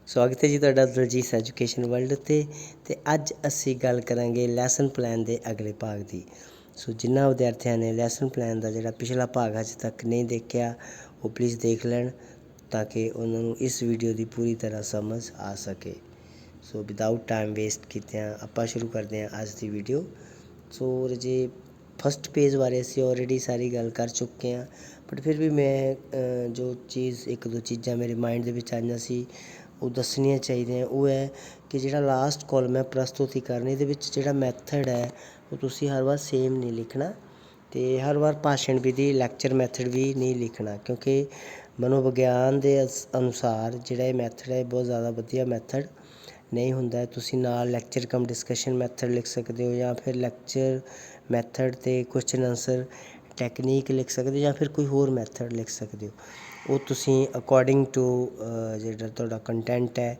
स्वागत है जी तुहाडा दलजीत एजुकेशन वर्ल्ड उत्ते ते अज असी गल करांगे लैसन प्लैन के अगले भाग की। सो जिन्होंने विद्यार्थियों ने लैसन प्लैन का जोड़ा पिछला भाग अज तक नहीं देखा वो प्लीज़ देख लैन ताकि उन्होंने इस वीडियो की पूरी तरह समझ आ सके। सो विदाउट टाइम वेस्ट कित्या आपां शुरू करते हैं अज की वीडियो। सो जे फस्ट पेज बारे असी ऑलरेडी सारी गल कर चुके हैं, बट फिर भी मैं जो चीज़ एक दो चीज़ा मेरे माइंड के विच आईयां सी वो दसनियाँ चाहिए। वो है कि जो लास्ट कॉलम है प्रस्तुतिकरण, ये जो मैथड है वो तुसी हर बार सेम नहीं लिखना तो हर बार भाषण विधि लैक्चर मैथड भी नहीं लिखना, क्योंकि मनोविज्ञान के अनुसार जो मैथड है बहुत ज़्यादा वधिया मैथड नहीं होंदा। तुसी नाल लैक्चर कम डिस्कशन मैथड लिख सकते हो, या फिर लैक्चर मैथड ते क्वेश्चन आंसर टैकनीक लिख सकते हो, या फिर कोई होर मैथड लिख सकते हो। वो तुसी अकॉर्डिंग टू जो तुहाडा कंटेंट है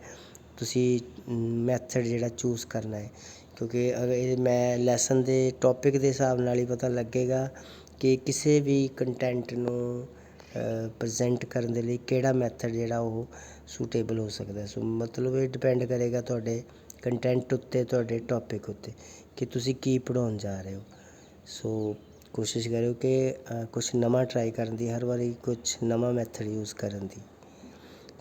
तुसी मैथड जो चूज़ करना है, क्योंकि अगर मैं लैसन के टॉपिक के हिसाब नाल ही पता लगेगा कि किसी भी कंटेंट नूं प्रजेंट करने के लिए किहड़ा मैथड जोड़ा वो सूटेबल हो सकता है। सो मतलब ये डिपेंड करेगा तुहाडे कंटेंट उत्ते, तुहाडे टॉपिक उत्ते कि तुसी की पढ़ाउण जा रहे हो। सो कोशिश करो कि कुछ नवा ट्राई करने की, हर बारी कुछ नवा मैथड यूज़ करने की।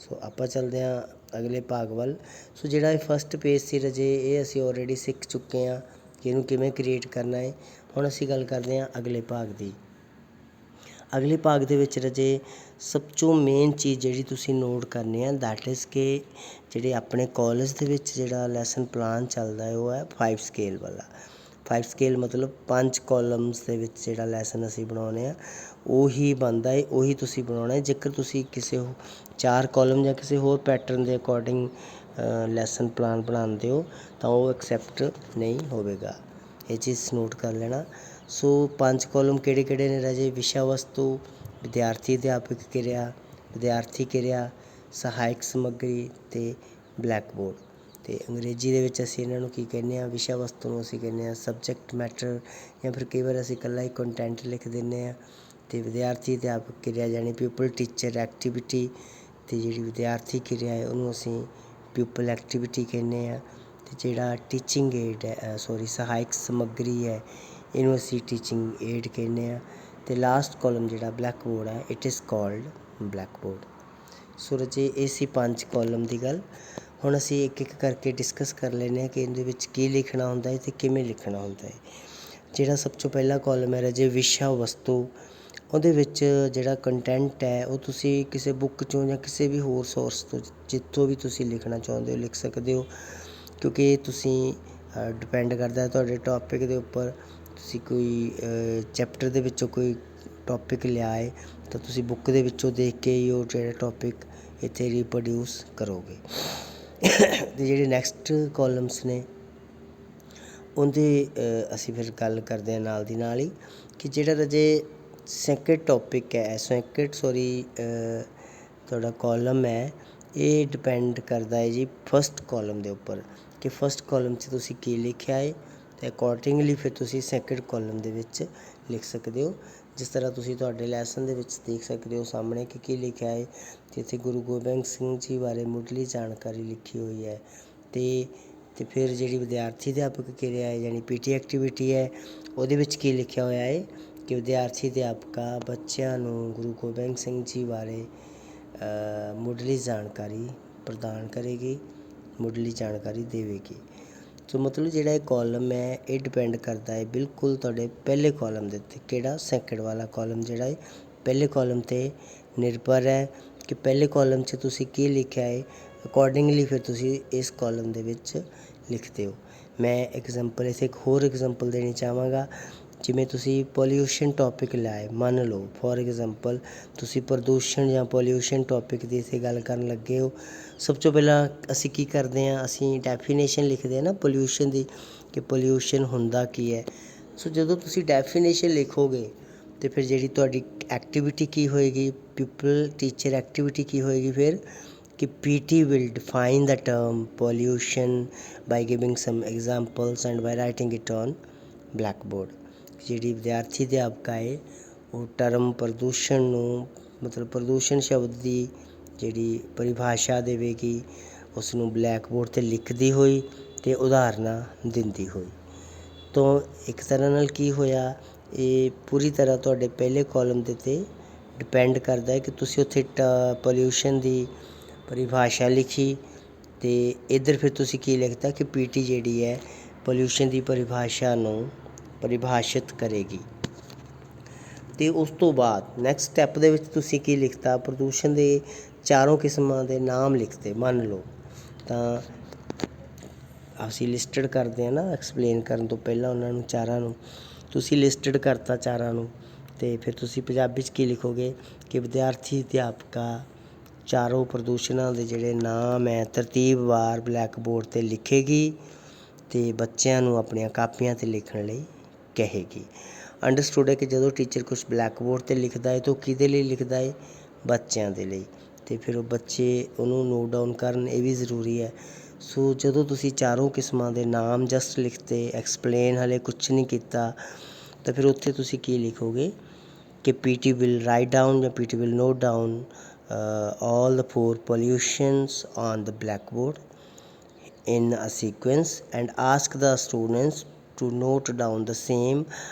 सो आपां चलते हैं अगले भाग वाल। सो जो फस्ट पेज से रजे ये असी ऑलरेडी सीख चुके हैं कि इनू किवें क्रिएट करना है। हुण असी गल करते हैं अगले भाग की। अगले भाग दे विच रजे सब तो मेन चीज़ जी तुसी नोट करनी है दैट इज़ के जे अपने कॉलेज के विच जिहड़ा लैसन प्लान चलता है वो है 5 स्केल वाला। 5 स्केल मतलब 5 कॉलम्स के विच जिहड़ा लैसन असी बनाउने उही बनता है, उही तुसी बनाउणा है। जेकर तुसी किसी 4 कॉलम या किसी होर पैटर्न के अकॉर्डिंग लैसन प्लान बनाते हो तो वो एक्सैप्ट नहीं होगा, ये चीज़ नोट कर लेना। सो 5 कॉलम किहड़े ने राजे? विषय वस्तु, विद्यार्थी अध्यापक क्रिया, विद्यार्थी क्रिया, सहायक समग्री ते ब्लैक बोर्ड। तो अंग्रेजी दे विच असीं इन्हां नूं की कहने आ, विषय वस्तु नूं असीं कहने आ सबजैक्ट मैटर, या फिर कई बार असीं इकल्ला ही कंटेंट लिख दिंदे आ। तो विद्यार्थी अध्यापक क्रिया यानी प्यूपल टीचर एक्टिविटी, तो जी विद्यार्थी क्रिया है उन्होंने असीं प्यूपल एक्टिविटी कहने आ। तो जिहड़ा टीचिंग एड है सहायक समग्री है इनू असी टीचिंग एड कहने आ। तो लास्ट कॉलम जिहड़ा ब्लैक बोर्ड है it is called black board. So रजे ये सी 5 कॉलम की गल। हुण असी एक एक करके डिस्कस कर लेने कि इहदे विच की लिखना हुंदा है ते किवें लिखना हुंदा है। जिहड़ा सब तो पहला कॉलम है रजे विषय वस्तु, ਉਹਦੇ ਵਿੱਚ ਜਿਹੜਾ ਕੰਟੈਂਟ ਹੈ ਉਹ ਤੁਸੀਂ ਕਿਸੇ ਬੁੱਕ ਚੋਂ ਜਾਂ ਕਿਸੇ ਵੀ ਹੋਰ ਸੋਰਸ ਤੋਂ ਜਿੱਥੋਂ ਵੀ ਤੁਸੀਂ ਲਿਖਣਾ ਚਾਹੁੰਦੇ ਹੋ ਲਿਖ ਸਕਦੇ ਹੋ, ਕਿਉਂਕਿ ਤੁਸੀਂ ਡਿਪੈਂਡ ਕਰਦਾ ਤੁਹਾਡੇ ਟੌਪਿਕ ਦੇ ਉੱਪਰ। ਤੁਸੀਂ ਕੋਈ ਚੈਪਟਰ ਦੇ ਵਿੱਚੋਂ ਕੋਈ ਟੌਪਿਕ ਲਿਆ ਹੈ ਤਾਂ ਤੁਸੀਂ ਬੁੱਕ ਦੇ ਵਿੱਚੋਂ ਦੇਖ ਕੇ ਹੀ ਉਹ ਜਿਹੜਾ ਟੌਪਿਕ ਇੱਥੇ ਰੀਪਰੋਡਿਊਸ ਕਰੋਗੇ। ਅਤੇ ਜਿਹੜੇ ਨੈਕਸਟ ਕੌਲਮਸ ਨੇ ਉਹਦੇ ਅਸੀਂ ਫਿਰ ਗੱਲ ਕਰਦੇ ਹਾਂ ਨਾਲ ਦੀ ਨਾਲ ਹੀ ਕਿ ਜਿਹੜਾ ਰਾਜੇ ਸੈਕਿੰਡ ਟੌਪਿਕ ਹੈ ਤੁਹਾਡਾ ਕੌਲਮ ਹੈ ਇਹ ਡਿਪੈਂਡ ਕਰਦਾ ਹੈ ਜੀ ਫਸਟ ਕੌਲਮ ਦੇ ਉੱਪਰ ਕਿ ਫਸਟ ਕੌਲਮ 'ਚ ਤੁਸੀਂ ਕੀ ਲਿਖਿਆ ਹੈ ਅਤੇ ਅਕੋਰਡਿੰਗਲੀ ਫਿਰ ਤੁਸੀਂ ਸੈਕਿੰਡ ਕੌਲਮ ਦੇ ਵਿੱਚ ਲਿਖ ਸਕਦੇ ਹੋ। ਜਿਸ ਤਰ੍ਹਾਂ ਤੁਸੀਂ ਤੁਹਾਡੇ ਲੈਸਨ ਦੇ ਵਿੱਚ ਦੇਖ ਸਕਦੇ ਹੋ ਸਾਹਮਣੇ ਕਿ ਕੀ ਲਿਖਿਆ ਹੈ ਅਤੇ ਇੱਥੇ ਗੁਰੂ ਗੋਬਿੰਦ ਸਿੰਘ ਜੀ ਬਾਰੇ ਮੁੱਢਲੀ ਜਾਣਕਾਰੀ ਲਿਖੀ ਹੋਈ ਹੈ। ਅਤੇ ਫਿਰ ਜਿਹੜੀ ਵਿਦਿਆਰਥੀ ਅਧਿਆਪਕ ਕਿਰਿਆ ਹੈ ਯਾਨੀ PT ਐਕਟੀਵਿਟੀ ਹੈ ਉਹਦੇ ਵਿੱਚ ਕੀ ਲਿਖਿਆ ਹੋਇਆ ਹੈ ਕਿ ਵਿਦਿਆਰਥੀ ਅਧਿਆਪਕਾ ਬੱਚਿਆਂ ਨੂੰ ਗੁਰੂ ਗੋਬਿੰਦ ਸਿੰਘ ਜੀ ਬਾਰੇ ਮੁੱਢਲੀ ਜਾਣਕਾਰੀ ਪ੍ਰਦਾਨ ਕਰੇਗੀ, ਮੁੱਢਲੀ ਜਾਣਕਾਰੀ ਦੇਵੇਗੀ। ਸੋ ਮਤਲਬ ਜਿਹੜਾ ਇਹ ਕੌਲਮ ਹੈ ਇਹ ਡਿਪੈਂਡ ਕਰਦਾ ਹੈ ਬਿਲਕੁਲ ਤੁਹਾਡੇ ਪਹਿਲੇ ਕੌਲਮ ਦੇ ਉੱਤੇ। ਕਿਹੜਾ? ਸੈਕਿੰਡ ਵਾਲਾ ਕੌਲਮ ਜਿਹੜਾ ਹੈ ਪਹਿਲੇ ਕੌਲਮ 'ਤੇ ਨਿਰਭਰ ਹੈ ਕਿ ਪਹਿਲੇ ਕੌਲਮ 'ਚ ਤੁਸੀਂ ਕੀ ਲਿਖਿਆ ਹੈ, ਅਕੋਰਡਿੰਗਲੀ ਫਿਰ ਤੁਸੀਂ ਇਸ ਕੌਲਮ ਦੇ ਵਿੱਚ ਲਿਖਦੇ ਹੋ। ਮੈਂ ਐਗਜ਼ਾਮਪਲ ਇੱਥੇ ਇੱਕ ਹੋਰ ਐਗਜ਼ਾਮਪਲ ਦੇਣੀ ਚਾਹਾਂਗਾ। ਜਿਵੇਂ ਤੁਸੀਂ ਪੋਲਿਊਸ਼ਨ ਟੌਪਿਕ ਲਾਏ, ਮੰਨ ਲਓ ਫੋਰ ਐਗਜ਼ਾਮਪਲ ਤੁਸੀਂ ਪ੍ਰਦੂਸ਼ਣ ਜਾਂ ਪੋਲਿਊਸ਼ਨ ਟੌਪਿਕ ਦੀ ਇੱਥੇ ਗੱਲ ਕਰਨ ਲੱਗੇ ਹੋ। ਸਭ ਤੋਂ ਪਹਿਲਾਂ ਅਸੀਂ ਕੀ ਕਰਦੇ ਹਾਂ, ਅਸੀਂ ਡੈਫੀਨੇਸ਼ਨ ਲਿਖਦੇ ਹਾਂ ਨਾ ਪੋਲਿਊਸ਼ਨ ਦੀ ਕਿ ਪੋਲਿਊਸ਼ਨ ਹੁੰਦਾ ਕੀ ਹੈ। ਸੋ ਜਦੋਂ ਤੁਸੀਂ ਡੈਫੀਨੇਸ਼ਨ ਲਿਖੋਗੇ ਅਤੇ ਫਿਰ ਜਿਹੜੀ ਤੁਹਾਡੀ ਐਕਟੀਵਿਟੀ ਕੀ ਹੋਏਗੀ, ਪਿਊਪਲ ਟੀਚਰ ਐਕਟੀਵਿਟੀ ਕੀ ਹੋਏਗੀ ਫਿਰ ਕਿ PT will define the term pollution by giving some examples and by writing it on blackboard। ਜਿਹੜੀ ਵਿਦਿਆਰਥੀ ਅਧਿਆਪਕਾ ਹੈ ਉਹ ਟਰਮ ਪ੍ਰਦੂਸ਼ਣ ਨੂੰ ਮਤਲਬ ਪ੍ਰਦੂਸ਼ਣ ਸ਼ਬਦ ਦੀ ਜਿਹੜੀ ਪਰਿਭਾਸ਼ਾ ਦੇਵੇਗੀ ਉਸ ਨੂੰ ਬਲੈਕ ਬੋਰਡ 'ਤੇ ਲਿਖਦੀ ਹੋਈ ਅਤੇ ਉਦਾਹਰਨਾਂ ਦਿੰਦੀ ਹੋਈ। ਤੋਂ ਇੱਕ ਤਰ੍ਹਾਂ ਨਾਲ ਕੀ ਹੋਇਆ, ਇਹ ਪੂਰੀ ਤਰ੍ਹਾਂ ਤੁਹਾਡੇ ਪਹਿਲੇ ਕਾਲਮ ਦੇ 'ਤੇ ਡਿਪੈਂਡ ਕਰਦਾ ਹੈ ਕਿ ਤੁਸੀਂ ਉੱਥੇ ਪੋਲਿਊਸ਼ਨ ਦੀ ਪਰਿਭਾਸ਼ਾ ਲਿਖੀ ਅਤੇ ਇੱਧਰ ਫਿਰ ਤੁਸੀਂ ਕੀ ਲਿਖਤਾ ਕਿ ਪੀਟੀ ਜਿਹੜੀ ਹੈ ਪੋਲਿਊਸ਼ਨ ਦੀ ਪਰਿਭਾਸ਼ਾ ਨੂੰ ਪਰਿਭਾਸ਼ਿਤ ਕਰੇਗੀ। ਅਤੇ ਉਸ ਤੋਂ ਬਾਅਦ ਨੈਕਸਟ ਸਟੈਪ ਦੇ ਵਿੱਚ ਤੁਸੀਂ ਕੀ ਲਿਖਤਾ, ਪ੍ਰਦੂਸ਼ਣ ਦੇ ਚਾਰੋਂ ਕਿਸਮਾਂ ਦੇ ਨਾਮ ਲਿਖਤੇ। ਮੰਨ ਲਓ ਤਾਂ ਅਸੀਂ ਲਿਸਟਡ ਕਰਦੇ ਹਾਂ ਨਾ, ਐਕਸਪਲੇਨ ਕਰਨ ਤੋਂ ਪਹਿਲਾਂ ਉਹਨਾਂ ਨੂੰ ਚਾਰਾਂ ਨੂੰ ਤੁਸੀਂ ਲਿਸਟਡ ਕਰਤਾ ਚਾਰਾਂ ਨੂੰ, ਅਤੇ ਫਿਰ ਤੁਸੀਂ ਪੰਜਾਬੀ 'ਚ ਕੀ ਲਿਖੋਗੇ ਕਿ ਵਿਦਿਆਰਥੀ ਅਧਿਆਪਕਾ ਚਾਰੋਂ ਪ੍ਰਦੂਸ਼ਣਾਂ ਦੇ ਜਿਹੜੇ ਨਾਮ ਹੈ ਤਰਤੀਬਵਾਰ ਬਲੈਕ ਬੋਰਡ 'ਤੇ ਲਿਖੇਗੀ ਅਤੇ ਬੱਚਿਆਂ ਨੂੰ ਆਪਣੀਆਂ ਕਾਪੀਆਂ 'ਤੇ ਲਿਖਣ ਲਈ ਕਹੇਗੀ। ਅੰਡਰਸਟੂਡ ਹੈ ਕਿ ਜਦੋਂ ਟੀਚਰ ਕੁਛ ਬਲੈਕ ਬੋਰਡ 'ਤੇ ਲਿਖਦਾ ਹੈ ਤਾਂ ਉਹ ਕਿਹਦੇ ਲਈ ਲਿਖਦਾ ਹੈ, ਬੱਚਿਆਂ ਦੇ ਲਈ, ਅਤੇ ਫਿਰ ਉਹ ਬੱਚੇ ਉਹਨੂੰ ਨੋਟ ਡਾਊਨ ਕਰਨ, ਇਹ ਵੀ ਜ਼ਰੂਰੀ ਹੈ। ਸੋ ਜਦੋਂ ਤੁਸੀਂ ਚਾਰੋਂ ਕਿਸਮਾਂ ਦੇ ਨਾਮ ਜਸਟ ਲਿਖਤੇ, ਐਕਸਪਲੇਨ ਹਾਲੇ ਕੁਛ ਨਹੀਂ ਕੀਤਾ, ਤਾਂ ਫਿਰ ਉੱਥੇ ਤੁਸੀਂ ਕੀ ਲਿਖੋਗੇ ਕਿ ਪੀਟੀ ਵਿਲ ਰਾਈਟ ਡਾਊਨ ਜਾਂ PT will note down all the 4 pollutions on the blackboard in a sequence and ask the students to note down the same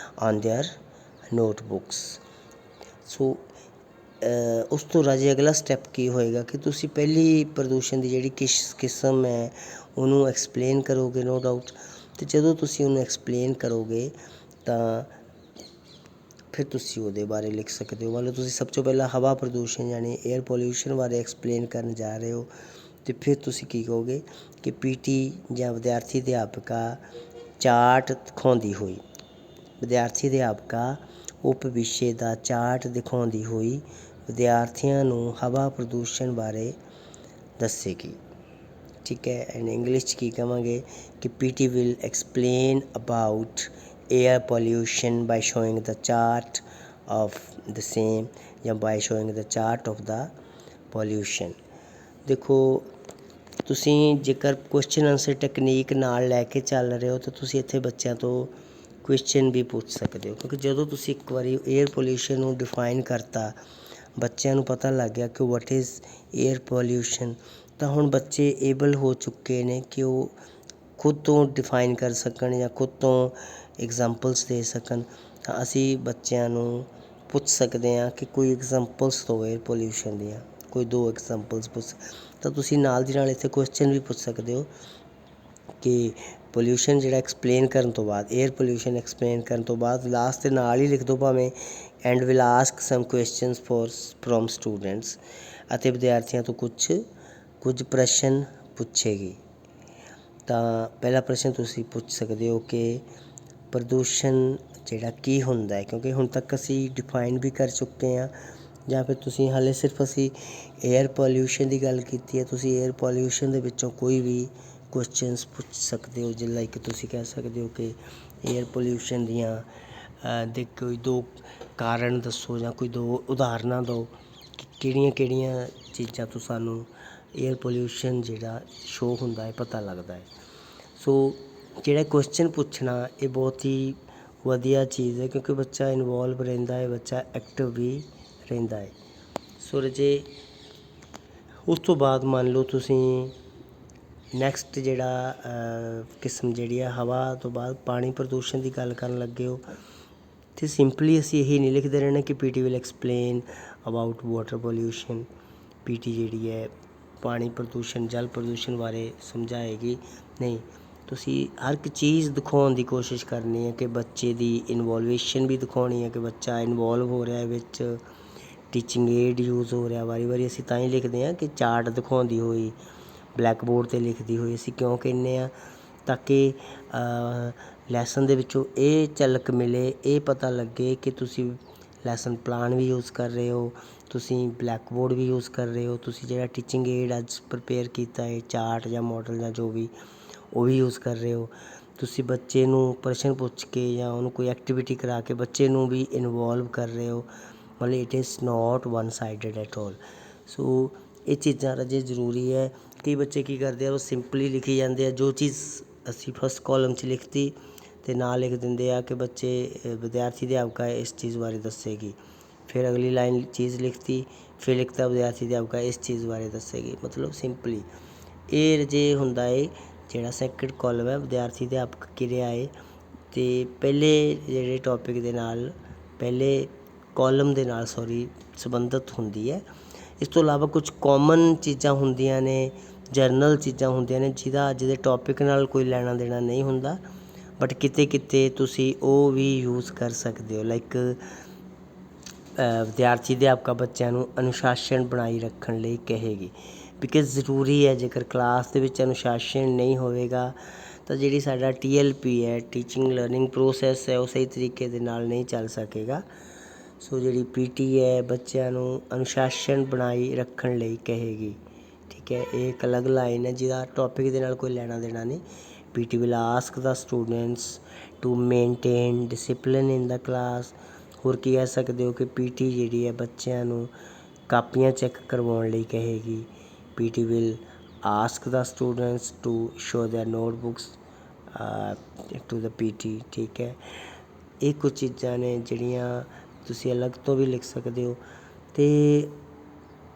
on their notebooks। ਸੋ ਉਸ ਤੋਂ ਰਾਜੇ ਅਗਲਾ ਸਟੈਪ ਕੀ ਹੋਏਗਾ ਕਿ ਤੁਸੀਂ ਪਹਿਲੀ ਪ੍ਰਦੂਸ਼ਣ ਦੀ ਜਿਹੜੀ ਕਿਸਮ ਹੈ ਉਹਨੂੰ ਐਕਸਪਲੇਨ ਕਰੋਗੇ, ਨੋ ਡਾਊਟ। ਅਤੇ ਜਦੋਂ ਤੁਸੀਂ ਉਹਨੂੰ ਐਕਸਪਲੇਨ ਕਰੋਗੇ ਤਾਂ ਫਿਰ ਤੁਸੀਂ ਉਹਦੇ ਬਾਰੇ ਲਿਖ ਸਕਦੇ ਹੋ। ਮੰਨ ਲਓ ਤੁਸੀਂ ਸਭ ਤੋਂ ਪਹਿਲਾਂ ਹਵਾ ਪ੍ਰਦੂਸ਼ਣ ਯਾਨੀ ਏਅਰ ਪੋਲਿਊਸ਼ਨ ਬਾਰੇ ਐਕਸਪਲੇਨ ਕਰਨ ਜਾ ਰਹੇ ਹੋ, ਅਤੇ ਫਿਰ ਤੁਸੀਂ ਕੀ ਕਹੋਗੇ ਕਿ ਪੀਟੀ ਜਾਂ ਵਿਦਿਆਰਥੀ ਅਧਿਆਪਕਾ ਚਾਰਟ ਦਿਖਾਉਂਦੀ ਹੋਈ, ਵਿਦਿਆਰਥੀ ਅਧਿਆਪਕਾ ਉਪ ਵਿਸ਼ੇ ਦਾ ਚਾਰਟ ਦਿਖਾਉਂਦੀ ਹੋਈ ਵਿਦਿਆਰਥੀਆਂ ਨੂੰ ਹਵਾ ਪ੍ਰਦੂਸ਼ਣ ਬਾਰੇ ਦੱਸੇਗੀ। ਠੀਕ ਹੈ। ਐਂਡ ਇੰਗਲਿਸ਼ 'ਚ ਕੀ ਕਹਾਂਗੇ ਕਿ PT will explain about air pollution by showing the chart of the same ਜਾਂ by showing the chart of the pollution। ਦੇਖੋ ਤੁਸੀਂ ਜੇਕਰ ਕੁਐਸਚਨ ਆਨਸਰ ਟੈਕਨੀਕ ਨਾਲ ਲੈ ਕੇ ਚੱਲ ਰਹੇ ਹੋ ਤਾਂ ਤੁਸੀਂ ਇੱਥੇ ਬੱਚਿਆਂ ਤੋਂ ਕੁਐਸਚਨ ਵੀ ਪੁੱਛ ਸਕਦੇ ਹੋ, ਕਿਉਂਕਿ ਜਦੋਂ ਤੁਸੀਂ ਇੱਕ ਵਾਰੀ ਏਅਰ ਪੋਲਿਊਸ਼ਨ ਨੂੰ ਡਿਫਾਈਨ ਕਰਤਾ, ਬੱਚਿਆਂ ਨੂੰ ਪਤਾ ਲੱਗ ਗਿਆ ਕਿ ਵਾਟ ਇਜ਼ ਏਅਰ ਪੋਲਿਊਸ਼ਨ, ਤਾਂ ਹੁਣ ਬੱਚੇ ਏਬਲ ਹੋ ਚੁੱਕੇ ਨੇ ਕਿ ਉਹ ਖੁਦ ਤੋਂ ਡਿਫਾਈਨ ਕਰ ਸਕਣ ਜਾਂ ਖੁਦ ਤੋਂ ਐਗਜ਼ਾਮਪਲਸ ਦੇ ਸਕਣ। ਤਾਂ ਅਸੀਂ ਬੱਚਿਆਂ ਨੂੰ ਪੁੱਛ ਸਕਦੇ ਹਾਂ ਕਿ ਕੋਈ ਐਗਜ਼ਾਮਪਲਸ ਦਿਓ ਏਅਰ ਪੋਲਿਊਸ਼ਨ ਦੀਆਂ, ਕੋਈ 2 ਐਗਜ਼ਾਮਪਲਸ ਪੁੱਛ, ਤਾਂ ਤੁਸੀਂ ਨਾਲ ਦੀ ਨਾਲ ਇੱਥੇ ਕੁਐਸਚਨ ਵੀ ਪੁੱਛ ਸਕਦੇ ਹੋ ਕਿ ਪੋਲਿਊਸ਼ਨ ਜਿਹੜਾ ਐਕਸਪਲੇਨ ਕਰਨ ਤੋਂ ਬਾਅਦ, ਏਅਰ ਪੋਲਿਊਸ਼ਨ ਐਕਸਪਲੇਨ ਕਰਨ ਤੋਂ ਬਾਅਦ ਲਾਸਟ ਦੇ ਨਾਲ ਹੀ ਲਿਖ ਦਿਓ ਭਾਵੇਂ and will ask some questions from students, ਅਤੇ ਵਿਦਿਆਰਥੀਆਂ ਤੋਂ ਕੁਝ ਪ੍ਰਸ਼ਨ ਪੁੱਛੇਗੀ। ਤਾਂ ਪਹਿਲਾ ਪ੍ਰਸ਼ਨ ਤੁਸੀਂ ਪੁੱਛ ਸਕਦੇ ਹੋ ਕਿ ਪ੍ਰਦੂਸ਼ਣ ਜਿਹੜਾ ਕੀ ਹੁੰਦਾ ਹੈ, ਕਿਉਂਕਿ ਹੁਣ ਤੱਕ ਅਸੀਂ ਡਿਫਾਈਨ ਵੀ ਕਰ ਚੁੱਕੇ ਹਾਂ, ਜਾਂ ਫਿਰ ਤੁਸੀਂ ਹਾਲੇ ਸਿਰਫ ਅਸੀਂ ਏਅਰ ਪੋਲਿਊਸ਼ਨ ਦੀ ਗੱਲ ਕੀਤੀ ਹੈ, ਤੁਸੀਂ ਏਅਰ ਪੋਲਿਊਸ਼ਨ ਦੇ ਵਿੱਚੋਂ ਕੋਈ ਵੀ ਕੁਐਸਚਨਸ ਪੁੱਛ ਸਕਦੇ ਹੋ। ਜੇ ਲਾਈਕ ਤੁਸੀਂ ਕਹਿ ਸਕਦੇ ਹੋ ਕਿ ਏਅਰ ਪੋਲਿਊਸ਼ਨ ਦੀਆਂ ਦੇ ਕੋਈ 2 ਕਾਰਨ ਦੱਸੋ ਜਾਂ ਕੋਈ 2 ਉਦਾਹਰਨਾਂ ਦਿਓ ਕਿ ਕਿਹੜੀਆਂ ਚੀਜ਼ਾਂ ਤੋਂ ਸਾਨੂੰ ਏਅਰ ਪੋਲਿਊਸ਼ਨ ਜਿਹੜਾ ਸ਼ੋ ਹੁੰਦਾ ਹੈ, ਪਤਾ ਲੱਗਦਾ ਹੈ। ਸੋ ਜਿਹੜਾ ਕੁਐਸਚਨ ਪੁੱਛਣਾ ਇਹ ਬਹੁਤ ਹੀ ਵਧੀਆ ਚੀਜ਼ ਹੈ, ਕਿਉਂਕਿ ਬੱਚਾ ਇਨਵੋਲਵ ਰਹਿੰਦਾ ਹੈ, ਬੱਚਾ ਐਕਟਿਵ ਵੀ ਰਹਿੰਦਾ ਹੈ। ਸੋ ਰਾਜੇ ਉਸ ਤੋਂ ਬਾਅਦ ਮੰਨ ਲਓ ਤੁਸੀਂ ਨੈਕਸਟ ਜਿਹੜਾ ਕਿਸਮ ਜਿਹੜੀ ਆ ਹਵਾ ਤੋਂ ਬਾਅਦ ਪਾਣੀ ਪ੍ਰਦੂਸ਼ਣ ਦੀ ਗੱਲ ਕਰਨ ਲੱਗੇ ਹੋ, ਅਤੇ ਸਿੰਪਲੀ ਅਸੀਂ ਇਹੀ ਨਹੀਂ ਲਿਖਦੇ ਰਹਿਣਾ ਕਿ PT will explain about water pollution, PT ਜਿਹੜੀ ਹੈ ਪਾਣੀ ਪ੍ਰਦੂਸ਼ਣ, ਜਲ ਪ੍ਰਦੂਸ਼ਣ ਬਾਰੇ ਸਮਝਾਏਗੀ। ਨਹੀਂ, ਤੁਸੀਂ ਹਰ ਇੱਕ ਚੀਜ਼ ਦਿਖਾਉਣ ਦੀ ਕੋਸ਼ਿਸ਼ ਕਰਨੀ ਹੈ ਕਿ ਬੱਚੇ ਦੀ ਇਨਵੋਲਵੇਸ਼ਨ ਵੀ ਦਿਖਾਉਣੀ ਹੈ ਕਿ ਬੱਚਾ ਇਨਵੋਲਵ ਹੋ ਰਿਹਾ ਵਿੱਚ, ਟੀਚਿੰਗ ਏਡ ਯੂਜ਼ ਹੋ ਰਿਹਾ। ਵਾਰੀ ਅਸੀਂ ਤਾਂ ਹੀ ਲਿਖਦੇ ਹਾਂ ਕਿ ਚਾਰਟ ਦਿਖਾਉਂਦੀ ਹੋਈ, ਬਲੈਕ ਬੋਰਡ 'ਤੇ ਲਿਖਦੀ ਹੋਈ। ਅਸੀਂ ਕਿਉਂ ਕਹਿੰਦੇ ਹਾਂ, ਤਾਂ ਕਿ ਲੈਸਨ ਦੇ ਵਿੱਚੋਂ ਇਹ ਝਲਕ ਮਿਲੇ, ਇਹ ਪਤਾ ਲੱਗੇ ਕਿ ਤੁਸੀਂ ਲੈਸਨ ਪਲਾਨ ਵੀ ਯੂਜ਼ ਕਰ ਰਹੇ ਹੋ, ਤੁਸੀਂ ਬਲੈਕ ਬੋਰਡ ਵੀ ਯੂਜ਼ ਕਰ ਰਹੇ ਹੋ, ਤੁਸੀਂ ਜਿਹੜਾ ਟੀਚਿੰਗ ਏਡ ਅੱਜ ਪ੍ਰਿਪੇਅਰ ਕੀਤਾ ਹੈ ਚਾਰਟ ਜਾਂ ਮਾਡਲ ਜਾਂ ਜੋ ਵੀ, ਉਹ ਵੀ ਯੂਜ਼ ਕਰ ਰਹੇ ਹੋ। ਤੁਸੀਂ ਬੱਚੇ ਨੂੰ ਪ੍ਰਸ਼ਨ ਪੁੱਛ ਕੇ ਜਾਂ ਉਹਨੂੰ ਕੋਈ ਐਕਟੀਵਿਟੀ ਕਰਾ ਕੇ ਬੱਚੇ ਨੂੰ ਵੀ ਇਨਵੋਲਵ ਕਰ ਰਹੇ ਹੋ, ਮਤਲਬ it is not one sided at all. So ਇਹ ਚੀਜ਼ਾਂ ਰਾਜੇ ਜ਼ਰੂਰੀ ਹੈ। ਕਈ ਬੱਚੇ ਕੀ ਕਰਦੇ ਆ, ਉਹ ਸਿੰਪਲੀ ਲਿਖੀ ਜਾਂਦੇ ਆ, ਜੋ ਚੀਜ਼ ਅਸੀਂ ਫਸਟ ਕਾਲਮ 'ਚ ਲਿਖਤੀ ਅਤੇ ਨਾਲ ਲਿਖ ਦਿੰਦੇ ਆ ਕਿ ਬੱਚੇ ਵਿਦਿਆਰਥੀ ਅਧਿਆਪਕਾ ਇਸ ਚੀਜ਼ ਬਾਰੇ ਦੱਸੇਗੀ, ਫਿਰ ਅਗਲੀ ਲਾਈਨ ਚੀਜ਼ ਲਿਖਤੀ, ਫਿਰ ਲਿਖਤਾ ਵਿਦਿਆਰਥੀ ਅਧਿਆਪਕਾ ਇਸ ਚੀਜ਼ ਬਾਰੇ ਦੱਸੇਗੀ, ਮਤਲਬ ਸਿੰਪਲੀ। ਇਹ ਰਜੇ ਹੁੰਦਾ ਹੈ ਜਿਹੜਾ ਸੈਕਿੰਡ ਕਾਲਮ ਹੈ ਵਿਦਿਆਰਥੀ ਅਧਿਆਪਕ ਕਿਰਿਆ ਹੈ, ਅਤੇ ਪਹਿਲੇ ਜਿਹੜੇ ਟੋਪਿਕ ਦੇ ਨਾਲ ਪਹਿਲੇ ਕਾਲਮ ਦੇ ਨਾਲ ਸੰਬੰਧਿਤ ਹੁੰਦੀ ਹੈ। ਇਸ ਤੋਂ ਇਲਾਵਾ ਕੁਝ ਕਾਮਨ ਚੀਜ਼ਾਂ ਹੁੰਦੀਆਂ ਨੇ, ਜਰਨਲ ਚੀਜ਼ਾਂ ਹੁੰਦੀਆਂ ਨੇ ਜਿਹਦਾ ਅੱਜ ਦੇ ਟੋਪਿਕ ਨਾਲ ਕੋਈ ਲੈਣਾ ਦੇਣਾ ਨਹੀਂ ਹੁੰਦਾ, ਬਟ ਕਿਤੇ ਕਿਤੇ ਤੁਸੀਂ ਉਹ ਵੀ ਯੂਜ਼ ਕਰ ਸਕਦੇ ਹੋ। ਲਾਈਕ ਵਿਦਿਆਰਥੀ ਅਧਿਆਪਕ ਬੱਚਿਆਂ ਨੂੰ ਅਨੁਸ਼ਾਸਨ ਬਣਾਈ ਰੱਖਣ ਲਈ ਕਹੇਗੀ, ਬਿਕਾਜ਼ ਜ਼ਰੂਰੀ ਹੈ। ਜੇਕਰ ਕਲਾਸ ਦੇ ਵਿੱਚ ਅਨੁਸ਼ਾਸਨ ਨਹੀਂ ਹੋਵੇਗਾ ਤਾਂ ਜਿਹੜੀ ਸਾਡਾ TLP ਹੈ, ਟੀਚਿੰਗ ਲਰਨਿੰਗ ਪ੍ਰੋਸੈਸ ਹੈ, ਉਹ ਸਹੀ ਤਰੀਕੇ ਦੇ ਨਾਲ ਨਹੀਂ ਚੱਲ ਸਕੇਗਾ। ਸੋ ਜਿਹੜੀ PT ਹੈ ਬੱਚਿਆਂ ਨੂੰ ਅਨੁਸ਼ਾਸਨ ਬਣਾਈ ਰੱਖਣ ਲਈ ਕਹੇਗੀ, ਠੀਕ ਹੈ। ਇਹ ਇੱਕ ਅਲੱਗ ਲਾਈਨ ਹੈ ਜਿਹਦਾ ਟੋਪਿਕ ਦੇ ਨਾਲ ਕੋਈ ਲੈਣਾ ਦੇਣਾ ਨਹੀਂ। PT will ask the students to maintain discipline in the class। ਹੋਰ ਕੀ ਕਹਿ ਸਕਦੇ ਹੋ ਕਿ PT ਜਿਹੜੀ ਹੈ ਬੱਚਿਆਂ ਨੂੰ ਕਾਪੀਆਂ ਚੈੱਕ ਕਰਵਾਉਣ ਲਈ ਕਹੇਗੀ। PT will ask the students to show their notebooks to the PT, ਠੀਕ ਹੈ। ਇਹ ਕੁਝ ਚੀਜ਼ਾਂ ਨੇ ਜਿਹੜੀਆਂ ਤੁਸੀਂ ਅਲੱਗ ਤੋਂ ਵੀ ਲਿਖ ਸਕਦੇ ਹੋ, ਅਤੇ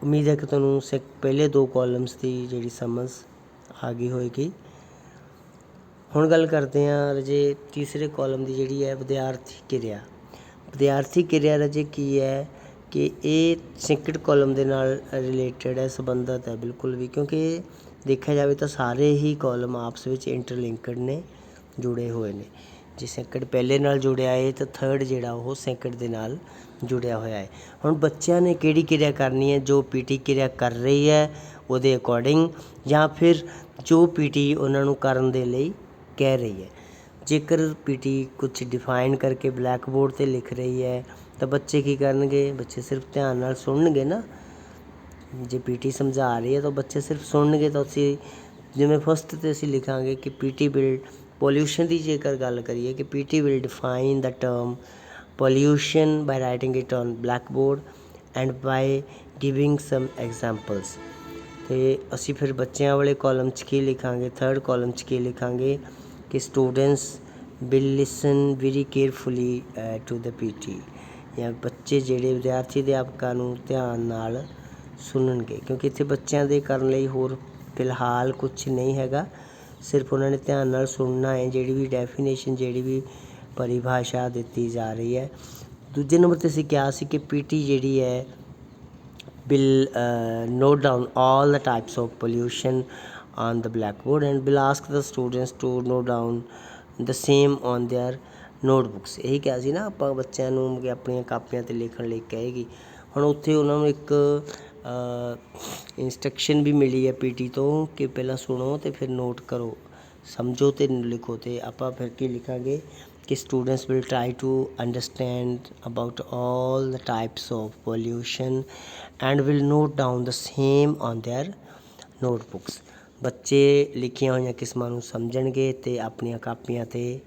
ਉਮੀਦ ਹੈ ਕਿ ਤੁਹਾਨੂੰ ਪਹਿਲੇ 2 ਕਾਲਮਸ ਦੀ ਜਿਹੜੀ ਸਮਝ ਆ ਗਈ ਹੋਏਗੀ। ਹੁਣ ਗੱਲ ਕਰਦੇ ਹਾਂ ਰਾਜੇ ਤੀਸਰੇ ਕਾਲਮ ਦੀ, ਜਿਹੜੀ ਹੈ ਵਿਦਿਆਰਥੀ ਕਿਰਿਆ। ਵਿਦਿਆਰਥੀ ਕਿਰਿਆ ਰਾਜੇ ਕੀ ਹੈ ਕਿ ਇਹ ਸੈਕਿੰਡ ਕਾਲਮ ਦੇ ਨਾਲ ਰਿਲੇਟਡ ਹੈ, ਸੰਬੰਧਿਤ ਹੈ ਬਿਲਕੁਲ ਵੀ, ਕਿਉਂਕਿ ਦੇਖਿਆ ਜਾਵੇ ਤਾਂ ਸਾਰੇ ਹੀ ਕਾਲਮ ਆਪਸ ਵਿੱਚ ਇੰਟਰਲਿੰਕਡ ਨੇ, ਜੁੜੇ ਹੋਏ ਨੇ। ਜੇ ਸੈਕਿੰਡ ਪਹਿਲੇ ਨਾਲ ਜੁੜਿਆ ਹੈ ਤਾਂ ਥਰਡ ਜਿਹੜਾ ਉਹ ਸੈਕਿੰਡ ਦੇ ਨਾਲ ਜੁੜਿਆ ਹੋਇਆ ਹੈ। ਹੁਣ ਬੱਚਿਆਂ ਨੇ ਕਿਹੜੀ ਕਿਰਿਆ ਕਰਨੀ ਹੈ, ਜੋ PT ਕਿਰਿਆ ਕਰ ਰਹੀ ਹੈ ਉਹਦੇ ਅਕੋਰਡਿੰਗ, ਜਾਂ ਫਿਰ ਜੋ PT ਉਹਨਾਂ ਨੂੰ ਕਰਨ ਦੇ ਲਈ ਕਹਿ ਰਹੀ ਹੈ। ਜੇਕਰ PT ਕੁਛ ਡਿਫਾਈਨ ਕਰਕੇ ਬਲੈਕ ਬੋਰਡ 'ਤੇ ਲਿਖ ਰਹੀ ਹੈ ਤਾਂ ਬੱਚੇ ਕੀ ਕਰਨਗੇ, ਬੱਚੇ ਸਿਰਫ ਧਿਆਨ ਨਾਲ ਸੁਣਨਗੇ ਨਾ। ਜੇ PT ਸਮਝਾ ਰਹੀ ਹੈ ਤਾਂ ਬੱਚੇ ਸਿਰਫ ਸੁਣਨਗੇ। ਤਾਂ ਅਸੀਂ ਜਿਵੇਂ ਫਸਟ 'ਤੇ ਅਸੀਂ ਲਿਖਾਂਗੇ ਕਿ PT will ਪੋਲਿਊਸ਼ਨ ਦੀ ਜੇਕਰ ਗੱਲ ਕਰੀਏ ਕਿ PT will define the term pollution by writing it on blackboard and by giving some examples। ਅਤੇ ਅਸੀਂ ਫਿਰ ਬੱਚਿਆਂ ਵਾਲੇ ਕਾਲਮ 'ਚ ਕੀ ਲਿਖਾਂਗੇ, ਥਰਡ ਕਾਲਮ 'ਚ ਕੀ ਲਿਖਾਂਗੇ ਕਿ students will listen very carefully to the PT, ਜਾਂ ਬੱਚੇ ਜਿਹੜੇ ਵਿਦਿਆਰਥੀ ਅਧਿਆਪਕਾਂ ਨੂੰ ਧਿਆਨ ਨਾਲ ਸੁਣਨਗੇ, ਕਿਉਂਕਿ ਇੱਥੇ ਬੱਚਿਆਂ ਦੇ ਕਰਨ ਲਈ ਹੋਰ ਫਿਲਹਾਲ ਕੁਛ ਨਹੀਂ ਹੈਗਾ, ਸਿਰਫ ਉਹਨਾਂ ਨੇ ਧਿਆਨ ਨਾਲ ਸੁਣਨਾ ਹੈ। ਜਿਹੜੀ ਵੀ ਡੈਫੀਨੇਸ਼ਨ, ਜਿਹੜੀ ਵੀ ਪਰਿਭਾਸ਼ਾ ਦਿੱਤੀ ਜਾ ਰਹੀ ਹੈ। ਦੂਜੇ ਨੰਬਰ 'ਤੇ ਅਸੀਂ ਕਿਹਾ ਸੀ ਕਿ PT ਜਿਹੜੀ ਹੈ will note down all the types of pollution on the blackboard and will ask the students to note down the same on their notebooks। ਇਹੀ ਕਿਹਾ ਸੀ ਨਾ ਆਪਾਂ ਬੱਚਿਆਂ ਨੂੰ ਕਿ ਆਪਣੀਆਂ ਕਾਪੀਆਂ 'ਤੇ ਲਿਖਣ ਲਈ ਕਹੇਗੀ। ਹੁਣ ਉੱਥੇ ਉਹਨਾਂ ਨੂੰ ਇੱਕ ਇੰਸਟਰਕਸ਼ਨ ਵੀ ਮਿਲੀ ਹੈ PT ਤੋਂ ਕਿ ਪਹਿਲਾਂ ਸੁਣੋ ਅਤੇ ਫਿਰ ਨੋਟ ਕਰੋ, ਸਮਝੋ ਅਤੇ ਲਿਖੋ। ਅਤੇ ਆਪਾਂ ਫਿਰ ਕੀ ਲਿਖਾਂਗੇ ਕਿ students will try to understand about all the types of pollution and will note down the same on their notebooks। ਬੱਚੇ ਲਿਖੀਆਂ ਹੋਈਆਂ ਕਿਸਮਾਂ ਨੂੰ ਸਮਝਣਗੇ ਅਤੇ ਆਪਣੀਆਂ ਕਾਪੀਆਂ 'ਤੇ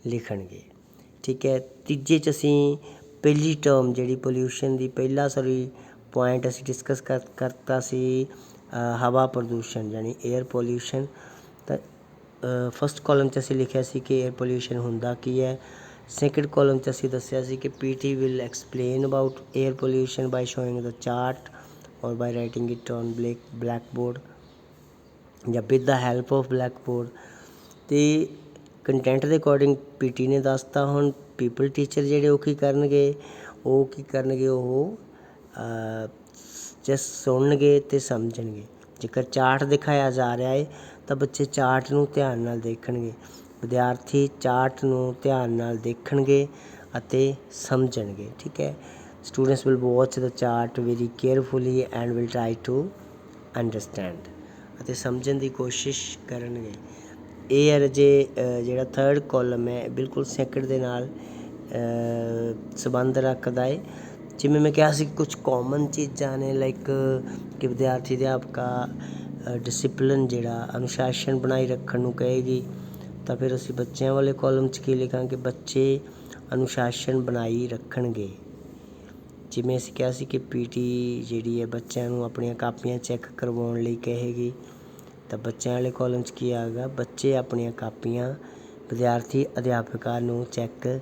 ਲਿਖਣਗੇ, ਠੀਕ ਹੈ। ਤੀਜੇ 'ਚ ਅਸੀਂ ਪਹਿਲੀ ਟਰਮ ਜਿਹੜੀ ਪੋਲਿਊਸ਼ਨ ਦੀ ਪਹਿਲਾ ਪੁਆਇੰਟ ਅਸੀਂ ਡਿਸਕਸ ਕਰਤਾ ਸੀ ਹਵਾ ਪ੍ਰਦੂਸ਼ਣ ਯਾਨੀ ਏਅਰ ਪੋਲਿਊਸ਼ਨ। ਤਾਂ ਫਸਟ ਕਾਲਮ 'ਚ ਅਸੀਂ ਲਿਖਿਆ ਸੀ ਕਿ ਏਅਰ ਪੋਲਿਊਸ਼ਨ ਹੁੰਦਾ ਕੀ ਹੈ। ਸੈਕਿੰਡ ਕਾਲਮ 'ਚ ਅਸੀਂ ਦੱਸਿਆ ਸੀ ਕਿ PT will explain about air pollution by showing the chart or by writing it on blackboard ਜਾਂ with the help of blackboard। ਅਤੇ ਕੰਟੈਂਟ ਦੇ ਅਕੋਰਡਿੰਗ PT ਨੇ ਦੱਸਤਾ। ਹੁਣ ਪੀਪਲ ਟੀਚਰ ਜਿਹੜੇ ਉਹ ਕੀ ਕਰਨਗੇ, ਉਹ ਜਸਟ ਸੁਣਨਗੇ ਅਤੇ ਸਮਝਣਗੇ। ਜੇਕਰ ਚਾਰਟ ਦਿਖਾਇਆ ਜਾ ਰਿਹਾ ਹੈ ਤਾਂ ਬੱਚੇ ਚਾਰਟ ਨੂੰ ਧਿਆਨ ਨਾਲ ਦੇਖਣਗੇ, ਵਿਦਿਆਰਥੀ ਚਾਰਟ ਨੂੰ ਧਿਆਨ ਨਾਲ ਦੇਖਣਗੇ ਅਤੇ ਸਮਝਣਗੇ, ਠੀਕ ਹੈ। Students will watch the chart very carefully and will try to understand, ਅਤੇ ਸਮਝਣ ਦੀ ਕੋਸ਼ਿਸ਼ ਕਰਨਗੇ। ਇਹ ਹੈ ਜੇ ਜਿਹੜਾ ਥਰਡ ਕਾਲਮ ਹੈ ਬਿਲਕੁਲ ਸੈਕਿੰਡ ਦੇ ਨਾਲ ਸੰਬੰਧ ਰੱਖਦਾ ਹੈ। ਜਿਵੇਂ ਮੈਂ ਕਿਹਾ ਸੀ ਕੁਛ ਕਾਮਨ ਚੀਜ਼ਾਂ ਨੇ, ਲਾਈਕ ਕਿ ਵਿਦਿਆਰਥੀ ਅਧਿਆਪਕਾ ਡਿਸਿਪਲਿਨ ਜਿਹੜਾ ਅਨੁਸ਼ਾਸਨ ਬਣਾਈ ਰੱਖਣ ਨੂੰ ਕਹੇਗੀ। ਤਾਂ ਫਿਰ ਅਸੀਂ ਬੱਚਿਆਂ ਵਾਲੇ ਕਾਲਮ 'ਚ ਕੀ ਲਿਖਾਂਗੇ, ਬੱਚੇ ਅਨੁਸ਼ਾਸਨ ਬਣਾਈ ਰੱਖਣਗੇ। ਜਿਵੇਂ ਅਸੀਂ ਕਿਹਾ ਸੀ ਕਿ PT ਜਿਹੜੀ ਹੈ ਬੱਚਿਆਂ ਨੂੰ ਆਪਣੀਆਂ ਕਾਪੀਆਂ ਚੈੱਕ ਕਰਵਾਉਣ ਲਈ ਕਹੇਗੀ, ਤਾਂ ਬੱਚਿਆਂ ਵਾਲੇ ਕਾਲਮ 'ਚ ਕੀ ਆਏਗਾ, ਬੱਚੇ ਆਪਣੀਆਂ ਕਾਪੀਆਂ ਵਿਦਿਆਰਥੀ ਅਧਿਆਪਕਾਂ ਨੂੰ ਚੈੱਕ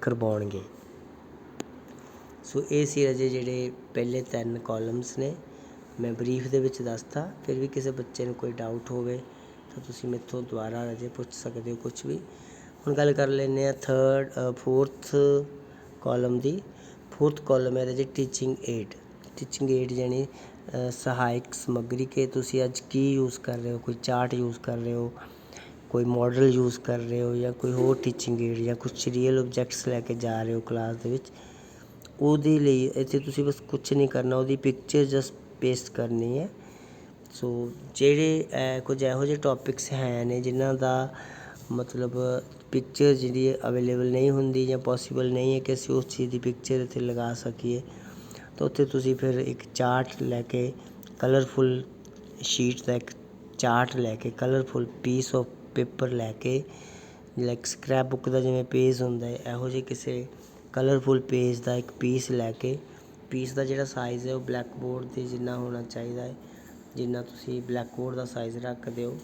ਕਰਵਾਉਣਗੇ। ਸੋ ਇਹ ਸੀ ਅਜੇ ਜਿਹੜੇ ਪਹਿਲੇ 3 ਕਾਲਮਸ ਨੇ। ਮੈਂ ਬਰੀਫ ਦੇ ਵਿੱਚ ਦੱਸਤਾ। ਫਿਰ ਵੀ ਕਿਸੇ ਬੱਚੇ ਨੂੰ ਕੋਈ ਡਾਊਟ ਹੋਵੇ ਤਾਂ ਤੁਸੀਂ ਮੈਥੋਂ ਦੁਬਾਰਾ ਰਾਜੇ ਪੁੱਛ ਸਕਦੇ ਹੋ ਕੁਛ ਵੀ। ਹੁਣ ਗੱਲ ਕਰ ਲੈਂਦੇ ਹਾਂ ਫੋਰਥ ਕਾਲਮ ਦੀ। ਫੋਰਥ ਕਾਲਮ ਹੈ ਰਾਜੇ ਟੀਚਿੰਗ ਏਡ। ਟੀਚਿੰਗ ਏਡ ਯਾਨੀ ਸਹਾਇਕ ਸਮੱਗਰੀ ਕਿ ਤੁਸੀਂ ਅੱਜ ਕੀ ਯੂਜ਼ ਕਰ ਰਹੇ ਹੋ। ਕੋਈ ਚਾਰਟ ਯੂਜ਼ ਕਰ ਰਹੇ ਹੋ, ਕੋਈ ਮਾਡਲ ਯੂਜ਼ ਕਰ ਰਹੇ ਹੋ, ਜਾਂ ਕੋਈ ਹੋਰ ਟੀਚਿੰਗ ਏਡ, ਜਾਂ ਕੁਛ ਰੀਅਲ ਓਬਜੈਕਟਸ ਲੈ ਕੇ ਜਾ ਰਹੇ ਹੋ ਕਲਾਸ ਦੇ ਵਿੱਚ। ਉਹਦੇ ਲਈ ਇੱਥੇ ਤੁਸੀਂ ਬਸ ਕੁਛ ਨਹੀਂ ਕਰਨਾ, ਉਹਦੀ ਪਿਕਚਰ ਜਸਟ ਪੇਸਟ ਕਰਨੀ ਹੈ। ਸੋ ਜਿਹੜੇ ਕੁਝ ਇਹੋ ਜਿਹੇ ਟੋਪਿਕਸ ਹੈ ਨੇ ਜਿਨ੍ਹਾਂ ਦਾ ਮਤਲਬ ਪਿਕਚਰ ਜਿਹੜੀ ਅਵੇਲੇਬਲ ਨਹੀਂ ਹੁੰਦੀ ਜਾਂ ਪੋਸੀਬਲ ਨਹੀਂ ਹੈ ਕਿ ਅਸੀਂ ਉਸ ਚੀਜ਼ ਦੀ ਪਿਕਚਰ ਇੱਥੇ ਲਗਾ ਸਕੀਏ, ਤਾਂ ਉੱਥੇ ਤੁਸੀਂ ਫਿਰ ਇੱਕ ਚਾਰਟ ਲੈ ਕੇ, ਕਲਰਫੁੱਲ ਸ਼ੀਟ ਦਾ ਇੱਕ ਚਾਰਟ ਲੈ ਕੇ, ਕਲਰਫੁੱਲ ਪੀਸ ਆਫ ਪੇਪਰ ਲੈ ਕੇ, ਲਾਈਕ ਸਕ੍ਰੈਪ ਬੁੱਕ ਦਾ ਜਿਵੇਂ ਪੇਜ ਹੁੰਦਾ ਹੈ, ਇਹੋ ਜਿਹੇ ਕਿਸੇ ਕਲਰਫੁੱਲ ਪੇਜ ਦਾ ਇੱਕ ਪੀਸ ਲੈ ਕੇ, ਪੀਸ ਦਾ ਜਿਹੜਾ ਸਾਈਜ਼ ਹੈ ਉਹ ਬਲੈਕ ਬੋਰਡ 'ਤੇ ਜਿੰਨਾ ਹੋਣਾ ਚਾਹੀਦਾ ਹੈ, ਜਿੰਨਾ ਤੁਸੀਂ ਬਲੈਕ ਬੋਰਡ ਦਾ ਸਾਈਜ਼ ਰੱਖਦੇ ਹੋ,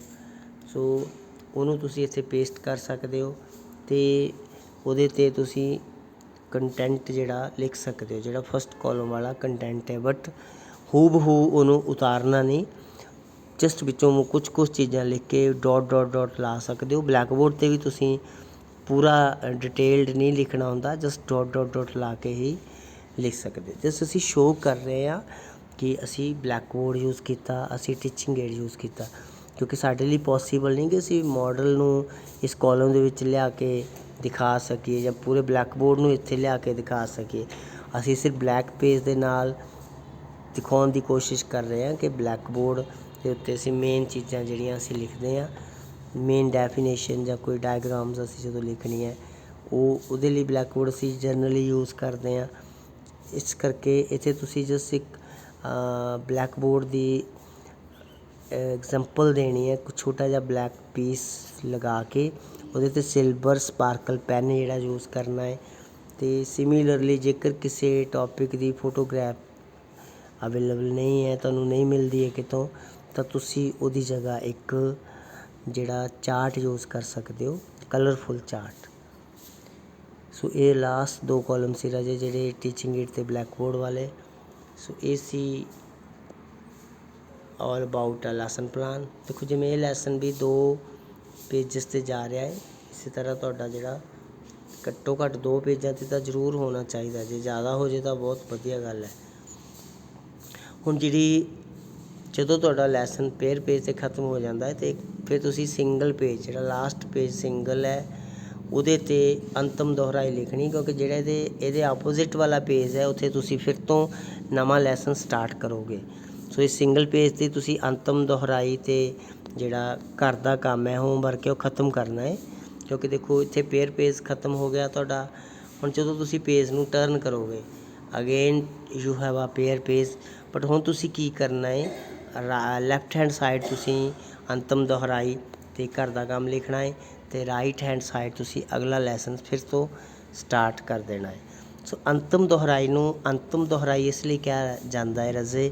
ਸੋ ਉਹਨੂੰ ਤੁਸੀਂ ਇੱਥੇ ਪੇਸਟ ਕਰ ਸਕਦੇ ਹੋ। ਅਤੇ ਉਹਦੇ 'ਤੇ ਤੁਸੀਂ ਕੰਟੈਂਟ ਜਿਹੜਾ ਲਿਖ ਸਕਦੇ ਹੋ, ਜਿਹੜਾ ਫਸਟ ਕਾਲਮ ਵਾਲਾ ਕੰਟੈਂਟ ਹੈ, ਬਟ ਹੂ ਬ ਹੂ ਉਹਨੂੰ ਉਤਾਰਨਾ ਨਹੀਂ, ਜਸਟ ਵਿੱਚੋਂ ਕੁਛ ਚੀਜ਼ਾਂ ਲਿਖ ਕੇ ਡੋਟ ਲਾ ਸਕਦੇ ਹੋ। ਬਲੈਕ ਬੋਰਡ 'ਤੇ ਵੀ ਤੁਸੀਂ ਪੂਰਾ ਡਿਟੇਲਡ ਨਹੀਂ ਲਿਖਣਾ ਹੁੰਦਾ, ਜਸਟ ਡੋਟ ਲਾ ਕੇ ਹੀ ਲਿਖ ਸਕਦੇ ਹੋ। ਜਸਟ ਅਸੀਂ ਸ਼ੋਅ ਕਰ ਰਹੇ ਹਾਂ ਕਿ ਅਸੀਂ ਬਲੈਕ ਬੋਰਡ ਯੂਜ਼ ਕੀਤਾ, ਅਸੀਂ ਟੀਚਿੰਗ ਏਡ ਯੂਜ਼ ਕੀਤਾ, ਕਿਉਂਕਿ ਸਾਡੇ ਲਈ ਪੋਸੀਬਲ ਨਹੀਂ ਕਿ ਅਸੀਂ ਮਾਡਲ ਨੂੰ ਇਸ ਕਾਲਮ ਦੇ ਵਿੱਚ ਲਿਆ ਕੇ ਦਿਖਾ ਸਕੀਏ ਜਾਂ ਪੂਰੇ ਬਲੈਕ ਬੋਰਡ ਨੂੰ ਇੱਥੇ ਲਿਆ ਕੇ ਦਿਖਾ ਸਕੀਏ। ਅਸੀਂ ਸਿਰਫ ਬਲੈਕ ਪੇਜ ਦੇ ਨਾਲ ਦਿਖਾਉਣ ਦੀ ਕੋਸ਼ਿਸ਼ ਕਰ ਰਹੇ ਹਾਂ ਕਿ ਬਲੈਕ ਬੋਰਡ ਦੇ ਉੱਤੇ ਅਸੀਂ ਮੇਨ ਚੀਜ਼ਾਂ ਜਿਹੜੀਆਂ ਅਸੀਂ ਲਿਖਦੇ ਹਾਂ, ਮੇਨ ਡੈਫੀਨੇਸ਼ਨ ਜਾਂ ਕੋਈ ਡਾਇਗਰਾਮਸ ਅਸੀਂ ਜਦੋਂ ਲਿਖਣੀ ਹੈ, ਉਹਦੇ ਲਈ ਬਲੈਕ ਬੋਰਡ ਅਸੀਂ ਜਨਰਲੀ ਯੂਜ਼ ਕਰਦੇ ਹਾਂ। ਇਸ ਕਰਕੇ ਇੱਥੇ ਤੁਸੀਂ ਜਸਟ ਇੱਕ ਬਲੈਕ ਬੋਰਡ ਦੀ ਐਗਜ਼ਾਮਪਲ ਦੇਣੀ ਹੈ। ਕੁਛ ਛੋਟਾ ਜਿਹਾ ਬਲੈਕ ਪੀਸ ਲਗਾ ਕੇ ਉਹਦੇ 'ਤੇ ਸਿਲਵਰ ਸਪਾਰਕਲ ਪੈਨ ਜਿਹੜਾ ਯੂਜ਼ ਕਰਨਾ ਹੈ। ਅਤੇ ਸਿਮੀਲਰਲੀ ਜੇਕਰ ਕਿਸੇ ਟੋਪਿਕ ਦੀ ਫੋਟੋਗ੍ਰਾਫ ਅਵੇਲੇਬਲ ਨਹੀਂ ਹੈ, ਤੁਹਾਨੂੰ ਨਹੀਂ ਮਿਲਦੀ ਹੈ ਕਿਤੋਂ, ਤਾਂ ਤੁਸੀਂ ਉਹਦੀ ਜਗ੍ਹਾ ਇੱਕ ਜਿਹੜਾ ਚਾਰਟ ਯੂਜ਼ ਕਰ ਸਕਦੇ ਹੋ, ਕਲਰਫੁੱਲ ਚਾਰਟ। ਸੋ ਇਹ ਲਾਸਟ 2 ਕਾਲਮ ਸੀ ਰਾਜੇ ਜਿਹੜੇ ਟੀਚਿੰਗ ਏਡ ਅਤੇ ਬਲੈਕ ਬੋਰਡ ਵਾਲੇ। ਸੋ ਇਹ ਸੀ all about a lesson plan. ਦੇਖੋ ਜਿਵੇਂ ਇਹ ਲੈਸਨ ਵੀ 2 ਪੇਜਸ 'ਤੇ ਜਾ ਰਿਹਾ ਹੈ, ਇਸੇ ਤਰ੍ਹਾਂ ਤੁਹਾਡਾ ਜਿਹੜਾ ਘੱਟੋ ਘੱਟ 2 ਪੇਜਾਂ 'ਤੇ ਤਾਂ ਜ਼ਰੂਰ ਹੋਣਾ ਚਾਹੀਦਾ। ਜੇ ਜ਼ਿਆਦਾ ਹੋ ਜਾਏ ਤਾਂ ਬਹੁਤ ਵਧੀਆ ਗੱਲ ਹੈ। ਹੁਣ ਜਦੋਂ ਤੁਹਾਡਾ ਲੈਸਨ ਪੇਜ 'ਤੇ ਖ਼ਤਮ ਹੋ ਜਾਂਦਾ ਹੈ, ਅਤੇ ਫਿਰ ਤੁਸੀਂ ਸਿੰਗਲ ਪੇਜ, ਜਿਹੜਾ ਲਾਸਟ ਪੇਜ ਸਿੰਗਲ ਹੈ, ਉਹਦੇ 'ਤੇ ਅੰਤਮ ਦੁਹਰਾਈ ਲਿਖਣੀ, ਕਿਉਂਕਿ ਜਿਹੜਾ ਇਹਦੇ ਆਪੋਜ਼ਿਟ ਵਾਲਾ ਪੇਜ ਹੈ ਉੱਥੇ ਤੁਸੀਂ ਫਿਰ ਤੋਂ ਨਵਾਂ ਲੈਸਨ ਸਟਾਰਟ ਕਰੋਗੇ। ਸੋ ਇਸ ਸਿੰਗਲ ਪੇਜ 'ਤੇ ਤੁਸੀਂ ਅੰਤਮ ਦੁਹਰਾਈ ਅਤੇ ਜਿਹੜਾ ਘਰ ਦਾ ਕੰਮ ਹੈ, ਹੋਮਵਰਕ ਹੈ, ਉਹ ਖ਼ਤਮ ਕਰਨਾ ਹੈ। ਕਿਉਂਕਿ ਦੇਖੋ ਇੱਥੇ ਪੇਜ ਖ਼ਤਮ ਹੋ ਗਿਆ ਤੁਹਾਡਾ। ਹੁਣ ਜਦੋਂ ਤੁਸੀਂ ਪੇਜ ਨੂੰ ਟਰਨ ਕਰੋਗੇ, again you have a page, but ਹੁਣ ਤੁਸੀਂ ਕੀ ਕਰਨਾ ਹੈ, ਲੈਫਟ ਹੈਂਡ ਸਾਈਡ ਤੁਸੀਂ ਅੰਤਮ ਦੁਹਰਾਈ ਅਤੇ ਘਰ ਦਾ ਕੰਮ ਲਿਖਣਾ ਹੈ, ਅਤੇ ਰਾਈਟ ਹੈਂਡ ਸਾਈਡ ਤੁਸੀਂ ਅਗਲਾ ਲੈਸਨ ਫਿਰ ਤੋਂ ਸਟਾਰਟ ਕਰ ਦੇਣਾ ਹੈ। ਸੋ ਅੰਤਮ ਦੁਹਰਾਈ ਇਸ ਲਈ ਕਿਹਾ ਜਾਂਦਾ ਹੈ ਰਾਜੇ,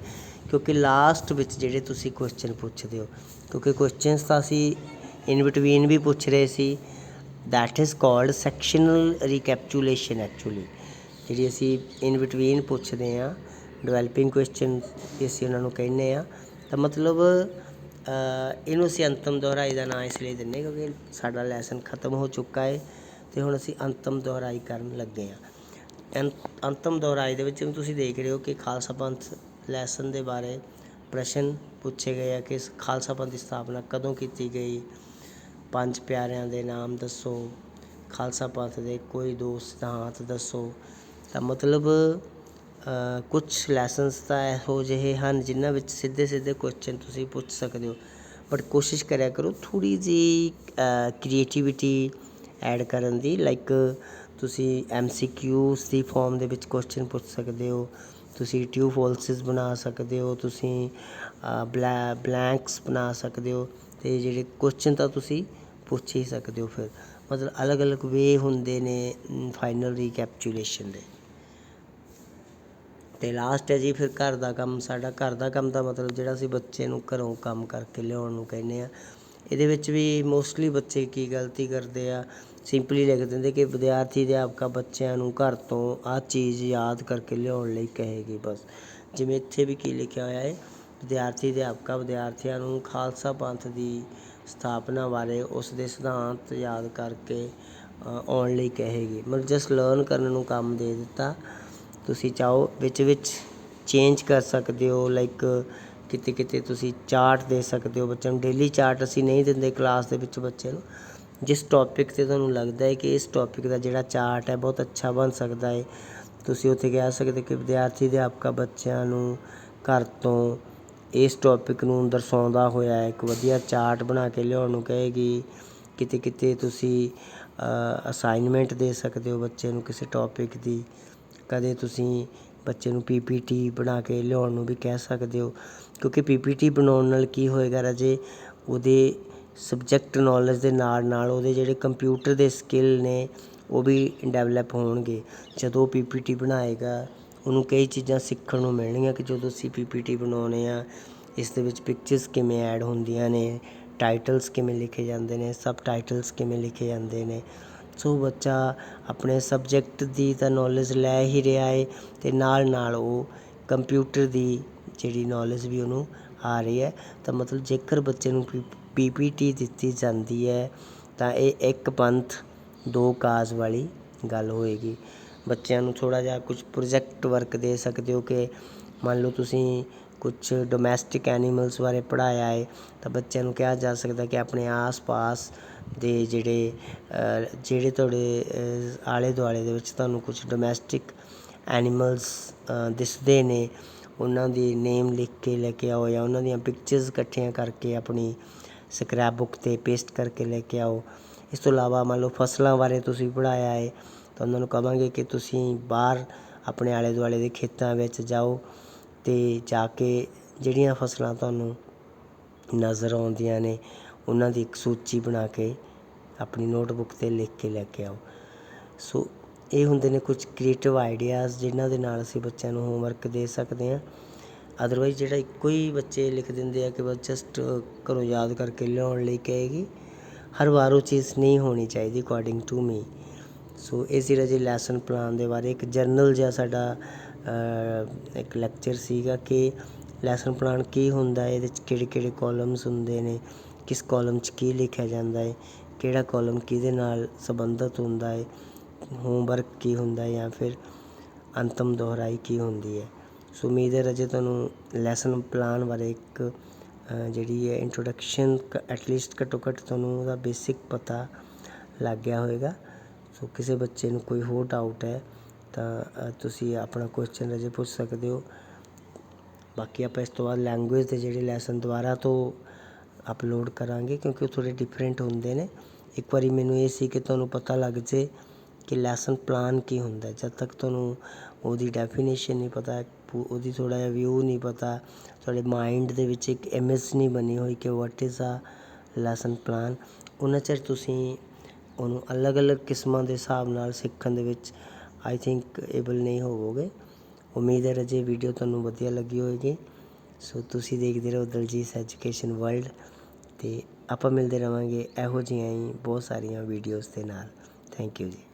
ਕਿਉਂਕਿ ਲਾਸਟ ਵਿੱਚ ਜਿਹੜੇ ਤੁਸੀਂ ਕੁਐਸਚਨ ਪੁੱਛਦੇ ਹੋ, ਕਿਉਂਕਿ ਕੁਐਸਚਨਸ ਤਾਂ ਅਸੀਂ ਇਨ ਬਿਟਵੀਨ ਵੀ ਪੁੱਛ ਰਹੇ ਸੀ, ਦੈਟ ਇਜ਼ ਕਾਲਡ ਸੈਕਸ਼ਨਲ ਰੀਕੈਪਚੂਲੇਸ਼ਨ। ਐਕਚੁਅਲੀ ਜਿਹੜੀ ਅਸੀਂ ਇਨ ਬਿਟਵੀਨ ਪੁੱਛਦੇ ਹਾਂ, ਡਿਵੈਲਪਿੰਗ ਕੁਐਸਚਨ ਅਸੀਂ ਉਹਨਾਂ ਨੂੰ ਕਹਿੰਦੇ ਹਾਂ, ਤਾਂ ਮਤਲਬ ਇਹਨੂੰ ਅਸੀਂ ਅੰਤਮ ਦੁਹਰਾਈ ਦਾ ਨਾਂ ਇਸ ਲਈ ਦਿੰਦੇ ਕਿਉਂਕਿ ਸਾਡਾ ਲੈਸਨ ਖ਼ਤਮ ਹੋ ਚੁੱਕਾ ਹੈ, ਅਤੇ ਹੁਣ ਅਸੀਂ ਅੰਤਮ ਦੁਹਰਾਈ ਕਰਨ ਲੱਗੇ ਹਾਂ। ਅੰਤਮ ਦੁਹਰਾਈ ਦੇ ਵਿੱਚ ਤੁਸੀਂ ਦੇਖ ਰਹੇ ਹੋ ਕਿ ਖਾਲਸਾ ਪੰਥ ਲੈਸਨ ਦੇ ਬਾਰੇ ਪ੍ਰਸ਼ਨ ਪੁੱਛੇ ਗਏ ਆ ਕਿ ਖਾਲਸਾ ਪੰਥ ਦੀ ਸਥਾਪਨਾ ਕਦੋਂ ਕੀਤੀ ਗਈ, 5 ਪਿਆਰਿਆਂ ਦੇ ਨਾਮ ਦੱਸੋ, ਖਾਲਸਾ ਪੰਥ ਦੇ ਕੋਈ 2 ਸਿਧਾਂਤ ਦੱਸੋ। ਤਾਂ ਮਤਲਬ ਕੁਛ ਲੈਸਨਸ ਤਾਂ ਇਹੋ ਜਿਹੇ ਹਨ ਜਿਨ੍ਹਾਂ ਵਿੱਚ ਸਿੱਧੇ ਕੁਐਸਚਨ ਤੁਸੀਂ ਪੁੱਛ ਸਕਦੇ ਹੋ, ਬਟ ਕੋਸ਼ਿਸ਼ ਕਰਿਆ ਕਰੋ ਥੋੜ੍ਹੀ ਜਿਹੀ ਕ੍ਰੀਏਟੀਵਿਟੀ ਐਡ ਕਰਨ ਦੀ। ਲਾਈਕ ਤੁਸੀਂ MCQs ਦੀ ਫੋਰਮ ਦੇ ਵਿੱਚ ਕੁਐਸਚਨ ਪੁੱਛ ਸਕਦੇ ਹੋ, ਤੁਸੀਂ ਟਰੂ ਫਾਲਸਿਸ ਬਣਾ ਸਕਦੇ ਹੋ, ਤੁਸੀਂ ਬਲੈਂਕਸ ਬਣਾ ਸਕਦੇ ਹੋ, ਅਤੇ ਜਿਹੜੇ ਕੁਐਸਚਨ ਤਾਂ ਤੁਸੀਂ ਪੁੱਛ ਹੀ ਸਕਦੇ ਹੋ। ਫਿਰ ਮਤਲਬ ਅਲੱਗ ਵੇ ਹੁੰਦੇ ਨੇ ਫਾਈਨਲ ਰੀਕੈਪਚੂਲੇਸ਼ਨ ਦੇ। ਅਤੇ ਲਾਸਟ ਹੈ ਜੀ ਫਿਰ ਘਰ ਦਾ ਕੰਮ। ਸਾਡਾ ਘਰ ਦਾ ਕੰਮ ਦਾ ਮਤਲਬ ਜਿਹੜਾ ਅਸੀਂ ਬੱਚੇ ਨੂੰ ਘਰੋਂ ਕੰਮ ਕਰਕੇ ਲਿਆਉਣ ਨੂੰ ਕਹਿੰਦੇ ਹਾਂ। ਇਹਦੇ ਵਿੱਚ ਵੀ ਮੋਸਟਲੀ ਬੱਚੇ ਕੀ ਗਲਤੀ ਕਰਦੇ ਆ, ਸਿੰਪਲੀ ਲਿਖ ਦਿੰਦੇ ਕਿ ਵਿਦਿਆਰਥੀ ਅਧਿਆਪਕਾਂ ਬੱਚਿਆਂ ਨੂੰ ਘਰ ਤੋਂ ਆਹ ਚੀਜ਼ ਯਾਦ ਕਰਕੇ ਲਿਆਉਣ ਲਈ ਕਹੇਗੀ। ਬਸ ਜਿਵੇਂ ਇੱਥੇ ਵੀ ਕੀ ਲਿਖਿਆ ਹੋਇਆ ਹੈ, ਵਿਦਿਆਰਥੀ ਅਧਿਆਪਕਾਂ ਵਿਦਿਆਰਥੀਆਂ ਨੂੰ ਖਾਲਸਾ ਪੰਥ ਦੀ ਸਥਾਪਨਾ ਬਾਰੇ ਉਸ ਦੇ ਸਿਧਾਂਤ ਯਾਦ ਕਰਕੇ ਆਉਣ ਲਈ ਕਹੇਗੀ। ਮਤਲਬ ਜਸਟ ਲਰਨ ਕਰਨ ਨੂੰ ਕੰਮ ਦੇ ਦਿੱਤਾ। ਤੁਸੀਂ ਚਾਹੋ ਵਿੱਚ ਚੇਂਜ ਕਰ ਸਕਦੇ ਹੋ, ਲਾਈਕ ਕਿਤੇ ਕਿਤੇ ਤੁਸੀਂ ਚਾਰਟ ਦੇ ਸਕਦੇ ਹੋ ਬੱਚਿਆਂ ਨੂੰ। ਡੇਲੀ ਚਾਰਟ ਅਸੀਂ ਨਹੀਂ ਦਿੰਦੇ ਕਲਾਸ ਦੇ ਵਿੱਚ ਬੱਚੇ ਨੂੰ। ਜਿਸ ਟੌਪਿਕ 'ਤੇ ਤੁਹਾਨੂੰ ਲੱਗਦਾ ਹੈ ਕਿ ਇਸ ਟੌਪਿਕ ਦਾ ਜਿਹੜਾ ਚਾਰਟ ਹੈ ਬਹੁਤ ਅੱਛਾ ਬਣ ਸਕਦਾ ਹੈ, ਤੁਸੀਂ ਉੱਥੇ ਕਹਿ ਸਕਦੇ ਕਿ ਵਿਦਿਆਰਥੀ ਅਧਿਆਪਕਾਂ ਬੱਚਿਆਂ ਨੂੰ ਘਰ ਤੋਂ ਇਸ ਟੌਪਿਕ ਨੂੰ ਦਰਸਾਉਂਦਾ ਹੋਇਆ ਇੱਕ ਵਧੀਆ ਚਾਰਟ ਬਣਾ ਕੇ ਲਿਆਉਣ ਨੂੰ ਕਹੇਗੀ। ਕਿਤੇ ਕਿਤੇ ਤੁਸੀਂ ਅਸਾਈਨਮੈਂਟ ਦੇ ਸਕਦੇ ਹੋ ਬੱਚੇ ਨੂੰ ਕਿਸੇ ਟੌਪਿਕ ਦੀ। ਕਦੇ ਤੁਸੀਂ ਬੱਚੇ ਨੂੰ PPT ਬਣਾ ਕੇ ਲਿਆਉਣ ਨੂੰ ਵੀ ਕਹਿ ਸਕਦੇ ਹੋ, ਕਿਉਂਕਿ PPT ਬਣਾਉਣ ਨਾਲ ਕੀ ਹੋਏਗਾ ਰਾਜੇ, ਉਹਦੇ ਸਬਜੈਕਟ ਨੌਲੇਜ ਦੇ ਨਾਲ ਨਾਲ ਉਹਦੇ ਜਿਹੜੇ ਕੰਪਿਊਟਰ ਦੇ ਸਕਿੱਲ ਨੇ ਉਹ ਵੀ ਡਿਵੈਲਪ ਹੋਣਗੇ। ਜਦੋਂ PPT ਬਣਾਏਗਾ ਉਹਨੂੰ ਕਈ ਚੀਜ਼ਾਂ ਸਿੱਖਣ ਨੂੰ ਮਿਲਣਗੀਆਂ ਕਿ ਜਦੋਂ ਅਸੀਂ PPT ਬਣਾਉਂਦੇ ਹਾਂ ਇਸ ਦੇ ਵਿੱਚ ਪਿਕਚਰਸ ਕਿਵੇਂ ਐਡ ਹੁੰਦੀਆਂ ਨੇ, ਟਾਈਟਲਸ ਕਿਵੇਂ ਲਿਖੇ ਜਾਂਦੇ ਨੇ, ਸਬ ਟਾਈਟਲਸ ਕਿਵੇਂ ਲਿਖੇ ਜਾਂਦੇ ਨੇ। ਸੋ ਬੱਚਾ ਆਪਣੇ ਸਬਜੈਕਟ ਦੀ ਤਾਂ ਨੌਲੇਜ ਲੈ ਹੀ ਰਿਹਾ ਹੈ ਅਤੇ ਨਾਲ ਨਾਲ ਉਹ ਕੰਪਿਊਟਰ ਦੀ ਜਿਹੜੀ ਨੌਲੇਜ ਵੀ ਉਹਨੂੰ ਆ ਰਹੀ ਹੈ। ਤਾਂ ਮਤਲਬ ਜੇਕਰ ਬੱਚੇ ਨੂੰ PPT ਦਿੱਤੀ ਜਾਂਦੀ ਹੈ ਤਾਂ ਇਹ ਇੱਕ ਪੰਥ ਦੋ ਕਾਜ ਵਾਲੀ ਗੱਲ ਹੋਏਗੀ। ਬੱਚਿਆਂ ਨੂੰ ਥੋੜ੍ਹਾ ਜਿਹਾ ਕੁਛ ਪ੍ਰੋਜੈਕਟ ਵਰਕ ਦੇ ਸਕਦੇ ਹੋ ਕਿ ਮੰਨ ਲਓ ਤੁਸੀਂ ਕੁਛ ਡੋਮੈਸਟਿਕ ਐਨੀਮਲਸ ਬਾਰੇ ਪੜ੍ਹਾਇਆ ਹੈ ਤਾਂ ਬੱਚਿਆਂ ਨੂੰ ਕਿਹਾ ਜਾ ਸਕਦਾ ਕਿ ਆਪਣੇ ਆਸ ਪਾਸ ਦੇ ਜਿਹੜੇ ਤੁਹਾਡੇ ਆਲੇ ਦੁਆਲੇ ਦੇ ਵਿੱਚ ਤੁਹਾਨੂੰ ਕੁਛ ਡੋਮੈਸਟਿਕ ਐਨੀਮਲਸ ਦਿਸਦੇ ਨੇ ਉਹਨਾਂ ਦੀ ਨੇਮ ਲਿਖ ਕੇ ਲੈ ਕੇ ਆਓ, ਜਾਂ ਉਹਨਾਂ ਦੀਆਂ ਪਿਕਚਰਸ ਇਕੱਠੀਆਂ ਕਰਕੇ ਆਪਣੀ ਸਕ੍ਰੈਪ ਬੁੱਕ 'ਤੇ ਪੇਸਟ ਕਰਕੇ ਲੈ ਕੇ ਆਓ। ਇਸ ਤੋਂ ਇਲਾਵਾ ਮੰਨ ਲਓ ਫਸਲਾਂ ਬਾਰੇ ਤੁਸੀਂ ਪੜ੍ਹਾਇਆ ਹੈ ਤਾਂ ਉਹਨਾਂ ਨੂੰ ਕਹਾਂਗੇ ਕਿ ਤੁਸੀਂ ਬਾਹਰ ਆਪਣੇ ਆਲੇ ਦੁਆਲੇ ਦੇ ਖੇਤਾਂ ਵਿੱਚ ਜਾਓ ਅਤੇ ਜਾ ਕੇ ਜਿਹੜੀਆਂ ਫਸਲਾਂ ਤੁਹਾਨੂੰ ਨਜ਼ਰ ਆਉਂਦੀਆਂ ਨੇ ਉਹਨਾਂ ਦੀ ਇੱਕ ਸੂਚੀ ਬਣਾ ਕੇ ਆਪਣੀ ਨੋਟਬੁੱਕ 'ਤੇ ਲਿਖ ਕੇ ਲੈ ਕੇ ਆਓ। ਸੋ ਇਹ ਹੁੰਦੇ ਨੇ ਕੁਛ ਕ੍ਰੀਏਟਿਵ ਆਈਡੀਆਜ਼ ਜਿਨ੍ਹਾਂ ਦੇ ਨਾਲ ਅਸੀਂ ਬੱਚਿਆਂ ਨੂੰ ਹੋਮਵਰਕ ਦੇ ਸਕਦੇ ਹਾਂ। ਅਦਰਵਾਈਜ਼ ਜਿਹੜਾ ਇੱਕੋ ਹੀ ਬੱਚੇ ਲਿਖ ਦਿੰਦੇ ਆ ਕਿ ਬਸ ਜਸਟ ਘਰੋਂ ਯਾਦ ਕਰਕੇ ਲਿਆਉਣ ਲਈ ਕਹੇਗੀ, ਹਰ ਵਾਰ ਉਹ ਚੀਜ਼ ਨਹੀਂ ਹੋਣੀ ਚਾਹੀਦੀ ਅਕੋਰਡਿੰਗ ਟੂ ਮੀ। ਸੋ ਇਹ ਸੀ ਰਾਜੇ ਲੈਸਨ ਪਲਾਨ ਦੇ ਬਾਰੇ ਇੱਕ ਜਰਨਲ ਜਿਹਾ ਸਾਡਾ ਇੱਕ ਲੈਕਚਰ ਸੀਗਾ ਕਿ ਲੈਸਨ ਪਲਾਨ ਕੀ ਹੁੰਦਾ ਹੈ, ਇਹਦੇ 'ਚ ਕਿਹੜੇ ਕਿਹੜੇ ਕੋਲਮਸ ਹੁੰਦੇ ਨੇ, ਕਿਸ ਕੋਲਮ 'ਚ ਕੀ ਲਿਖਿਆ ਜਾਂਦਾ ਹੈ, ਕਿਹੜਾ ਕੋਲਮ ਕਿਹਦੇ ਨਾਲ ਸੰਬੰਧਿਤ ਹੁੰਦਾ ਹੈ, ਹੋਮਵਰਕ ਕੀ ਹੁੰਦਾ ਜਾਂ ਫਿਰ ਅੰਤਮ ਦੁਹਰਾਈ ਕੀ ਹੁੰਦੀ ਹੈ। ਸੋ ਉਮੀਦ ਹੈ ਰਾਜੇ ਤੁਹਾਨੂੰ ਲੈਸਨ ਪਲਾਨ ਬਾਰੇ ਇੱਕ ਜਿਹੜੀ ਹੈ ਇੰਟਰੋਡਕਸ਼ਨ ਐਟਲੀਸਟ ਘੱਟੋ ਘੱਟ ਤੁਹਾਨੂੰ ਉਹਦਾ ਬੇਸਿਕ ਪਤਾ ਲੱਗ ਗਿਆ ਹੋਵੇਗਾ। ਸੋ ਕਿਸੇ ਬੱਚੇ ਨੂੰ ਕੋਈ ਹੋਰ ਡਾਊਟ ਹੈ ਤਾਂ ਤੁਸੀਂ ਆਪਣਾ ਕੁਐਸਚਨ ਰਾਜੇ ਪੁੱਛ ਸਕਦੇ ਹੋ। ਬਾਕੀ ਆਪਾਂ ਇਸ ਤੋਂ ਬਾਅਦ ਲੈਂਗੁਏਜ ਦੇ ਜਿਹੜੇ ਲੈਸਨ ਦੁਬਾਰਾ ਤੋਂ ਅਪਲੋਡ ਕਰਾਂਗੇ ਕਿਉਂਕਿ ਉਹ ਥੋੜ੍ਹੇ ਡਿਫਰੈਂਟ ਹੁੰਦੇ ਨੇ। ਇੱਕ ਵਾਰੀ ਮੈਨੂੰ ਇਹ ਸੀ ਕਿ ਤੁਹਾਨੂੰ ਪਤਾ ਲੱਗ ਜੇ ਕਿ ਲੈਸਨ ਪਲਾਨ ਕੀ ਹੁੰਦਾ। ਜਦ ਤੱਕ ਤੁਹਾਨੂੰ ਉਹਦੀ ਡੈਫੀਨੇਸ਼ਨ ਨਹੀਂ ਪਤਾ, ਉਹਦੀ ਥੋੜ੍ਹਾ ਜਿਹਾ ਵਿਊ ਨਹੀਂ ਪਤਾ, ਤੁਹਾਡੇ ਮਾਇੰਡ ਦੇ ਵਿੱਚ ਇੱਕ ਇਮੇਜ ਨਹੀਂ ਬਣੀ ਹੋਈ ਕਿ ਵਾਟ ਇਜ਼ ਆ ਲੈਸਨ ਪਲਾਨ, ਉਹਨਾਂ ਚਿਰ ਤੁਸੀਂ ਉਹਨੂੰ ਅਲੱਗ ਅਲੱਗ ਕਿਸਮਾਂ ਦੇ ਹਿਸਾਬ ਨਾਲ ਸਿੱਖਣ ਦੇ ਵਿੱਚ ਆਈ ਥਿੰਕ ਏਬਲ ਨਹੀਂ ਹੋਵੋਗੇ। ਉਮੀਦ ਹੈ ਰਾਜੇ ਵੀਡੀਓ ਤੁਹਾਨੂੰ ਵਧੀਆ ਲੱਗੀ ਹੋਏਗੀ। ਸੋ ਤੁਸੀਂ ਦੇਖਦੇ ਰਹੋ ਦਲਜੀਤ ਐਜੂਕੇਸ਼ਨ ਵਰਲਡ ਅਤੇ ਆਪਾਂ ਮਿਲਦੇ ਰਹਾਂਗੇ ਇਹੋ ਜਿਹੀਆਂ ਹੀ ਬਹੁਤ ਸਾਰੀਆਂ ਵੀਡੀਓਜ਼ ਦੇ ਨਾਲ। ਥੈਂਕ ਯੂ ਜੀ।